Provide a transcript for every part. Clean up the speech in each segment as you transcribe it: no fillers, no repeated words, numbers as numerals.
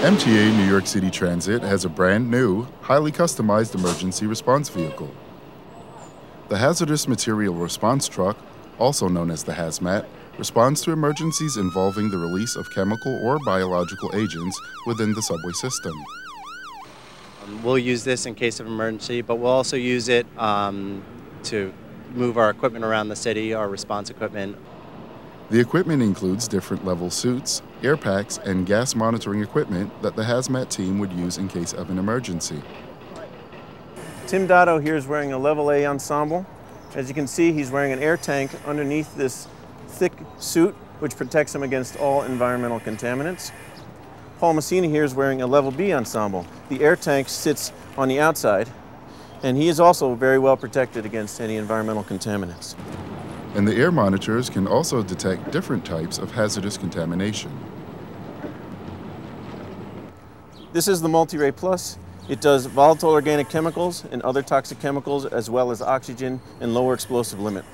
MTA New York City Transit has a brand new, highly customized emergency response vehicle. The Hazardous Material Response Truck, also known as the Hazmat, responds to emergencies involving the release of chemical or biological agents within the subway system. We'll use this in case of emergency, but we'll also use it to move our equipment around the city, our response equipment. The equipment includes different level suits, air packs, and gas monitoring equipment that the Hazmat team would use in case of an emergency. Tim Dotto here is wearing a level A ensemble. As you can see, he's wearing an air tank underneath this thick suit, which protects him against all environmental contaminants. Paul Messina here is wearing a level B ensemble. The air tank sits on the outside, and he is also very well protected against any environmental contaminants. And the air monitors can also detect different types of hazardous contamination. This is the Multi-Ray Plus. It does volatile organic chemicals and other toxic chemicals, as well as oxygen and lower explosive limit.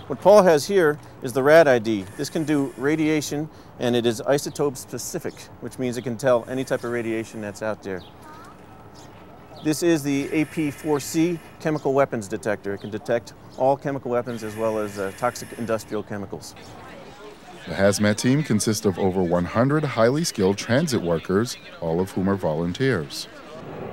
What Paul has here is the RAD ID. This can do radiation, and it is isotope specific, which means it can tell any type of radiation that's out there. This is the AP4C chemical weapons detector. It can detect all chemical weapons as well as toxic industrial chemicals. The Hazmat team consists of over 100 highly skilled transit workers, all of whom are volunteers.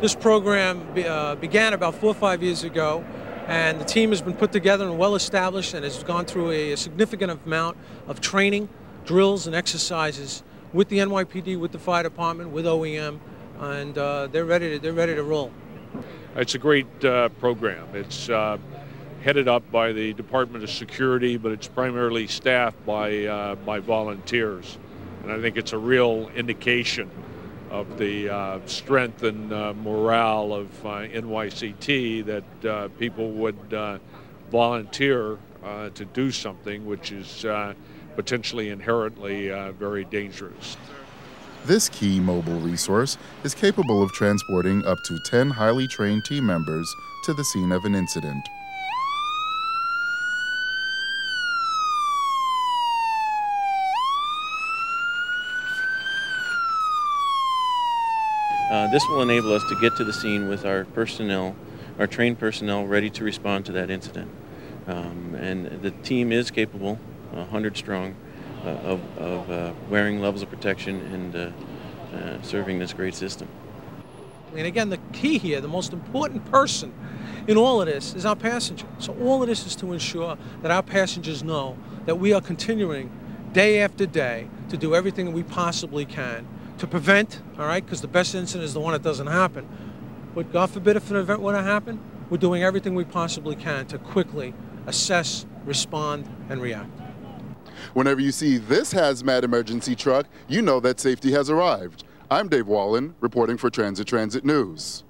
This program began about 4 or 5 years ago, and the team has been put together and well established and has gone through a significant amount of training, drills, and exercises with the NYPD, with the fire department, with OEM, and they're ready to roll. It's a great program. It's headed up by the Department of Security, but it's primarily staffed by volunteers, and I think it's a real indication of the strength and morale of NYCT that people would volunteer to do something which is potentially inherently very dangerous. This key mobile resource is capable of transporting up to 10 highly trained team members to the scene of an incident. This will enable us to get to the scene with our personnel, our trained personnel, ready to respond to that incident. And the team is capable, 100 strong, of wearing levels of protection and serving this great system. And again, the key here, the most important person in all of this is our passenger. So all of this is to ensure that our passengers know that we are continuing day after day to do everything that we possibly can to prevent, all right, because the best incident is the one that doesn't happen. But God forbid if an event were to happen, we're doing everything we possibly can to quickly assess, respond, and react. Whenever you see this hazmat emergency truck, you know that safety has arrived. I'm Wallen, reporting for Transit News.